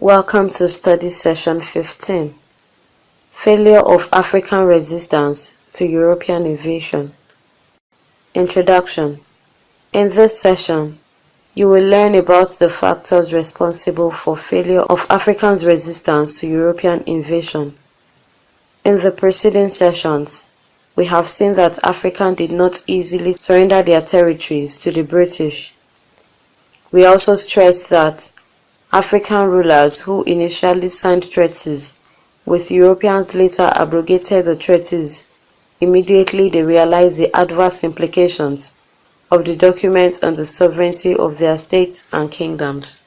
Welcome to Study Session 15, Failure of African Resistance to European Invasion. Introduction. In this session, you will learn about the factors responsible for failure of Africans' resistance to European invasion. In the preceding sessions, we have seen that Africa did not easily surrender their territories to the British. We also stressed that African rulers who initially signed treaties with Europeans later abrogated the treaties immediately they realized the adverse implications of the document on the sovereignty of their states and kingdoms.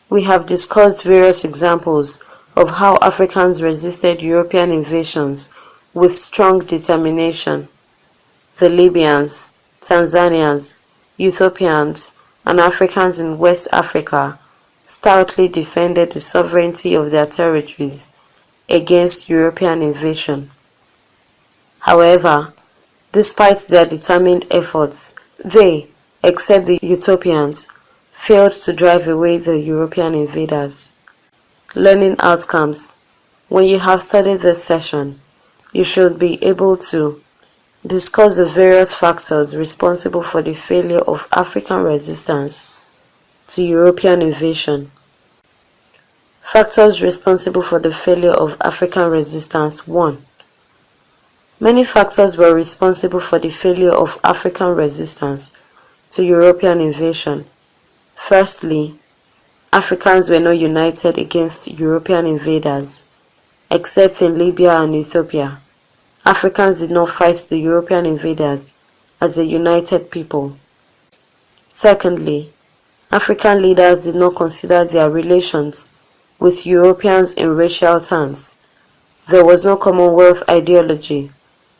We have discussed various examples of how Africans resisted European invasions with strong determination. The Libyans, Tanzanians, Ethiopians, and Africans in West Africa stoutly defended the sovereignty of their territories against European invasion. However, despite their determined efforts, they, except the Ethiopians, failed to drive away the European invaders. Learning outcomes. When you have studied this session, you should be able to discuss the various factors responsible for the failure of African resistance to European invasion. Factors responsible for the failure of African resistance. 1. Many factors were responsible for the failure of African resistance to European invasion. Firstly, Africans were not united against European invaders. Except in Libya and Ethiopia, Africans did not fight the European invaders as a united people. Secondly, African leaders did not consider their relations with Europeans in racial terms. There was no Commonwealth ideology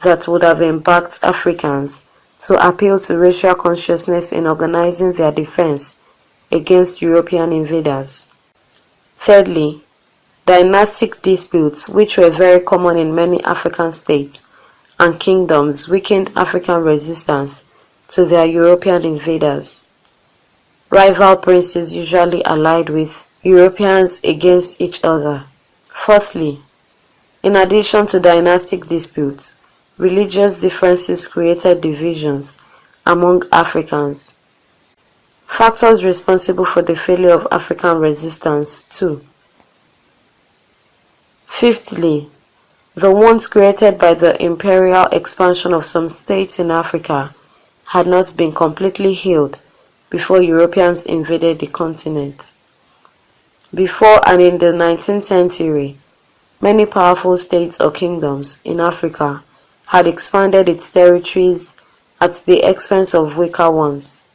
that would have embarked Africans to appeal to racial consciousness in organizing their defense against European invaders. Thirdly, dynastic disputes, which were very common in many African states and kingdoms, weakened African resistance to their European invaders. Rival princes usually allied with Europeans against each other. Fourthly, in addition to dynastic disputes, religious differences created divisions among Africans. Factors responsible for the failure of African resistance. 2. Fifthly, the wounds created by the imperial expansion of some states in Africa had not been completely healed before Europeans invaded the continent. Before and in the 19th century, many powerful states or kingdoms in Africa had expanded its territories at the expense of weaker ones.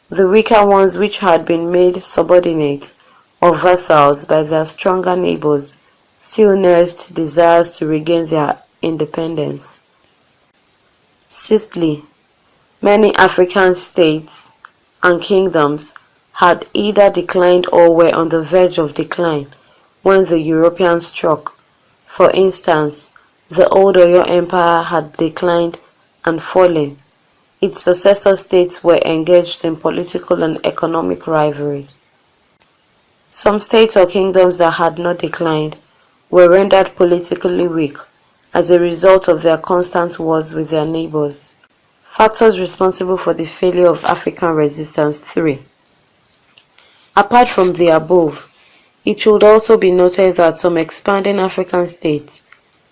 The weaker ones, which had been made subordinate or vassals by their stronger neighbors, still nursed desires to regain their independence. Sixthly, many African states and kingdoms had either declined or were on the verge of decline when the Europeans struck. For instance, the old Oyo Empire had declined and fallen. Its successor states were engaged in political and economic rivalries. Some states or kingdoms that had not declined were rendered politically weak as a result of their constant wars with their neighbors. Factors responsible for the failure of African resistance. 3. Apart from the above, it should also be noted that some expanding African states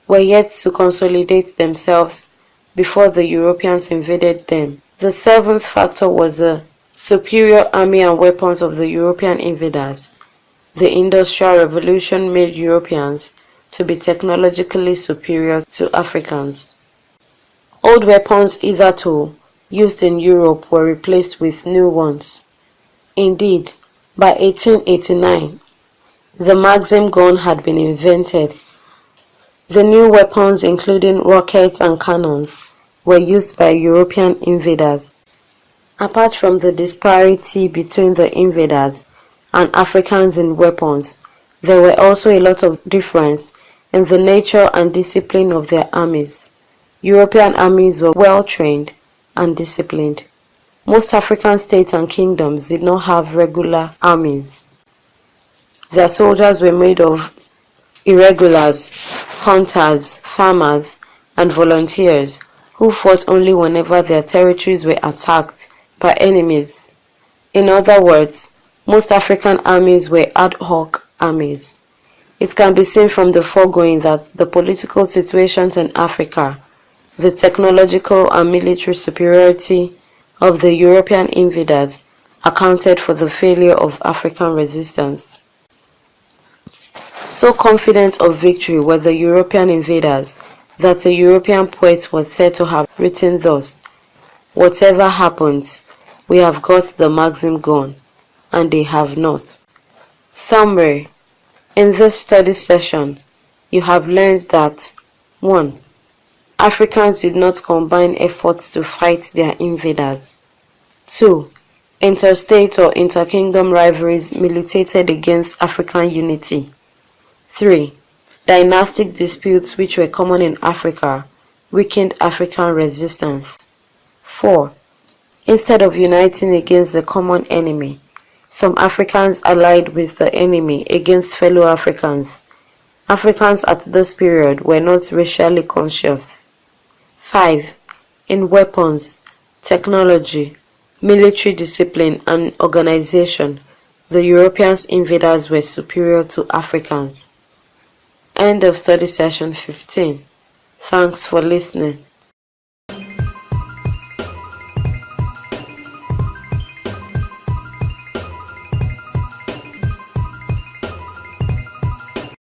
were yet to consolidate themselves before the Europeans invaded them. The 7th factor was the superior army and weapons of the European invaders. The Industrial Revolution made Europeans to be technologically superior to Africans. Old weapons hitherto used in Europe were replaced with new ones. Indeed, by 1889, the Maxim gun had been invented. The new weapons, including rockets and cannons, were used by European invaders. Apart from the disparity between the invaders and Africans in weapons, there were also a lot of difference in the nature and discipline of their armies. European armies were well trained and disciplined. Most African states and kingdoms did not have regular armies. Their soldiers were made of irregulars, hunters, farmers, and volunteers who fought only whenever their territories were attacked by enemies. In other words, most African armies were ad hoc armies. It can be seen from the foregoing that the political situations in Africa, the technological and military superiority of the European invaders accounted for the failure of African resistance. So confident of victory were the European invaders that a European poet was said to have written thus: "Whatever happens, we have got the Maxim gun, and they have not." Summary: in this study session, you have learned that 1. Africans did not combine efforts to fight their invaders. 2. Interstate or interkingdom rivalries militated against African unity. 3. Dynastic disputes which were common in Africa weakened African resistance. 4. Instead of uniting against the common enemy, some Africans allied with the enemy against fellow Africans. Africans at this period were not racially conscious. 5. In weapons, technology, military discipline, and organization, the European invaders were superior to Africans. End of study session 15. Thanks for listening.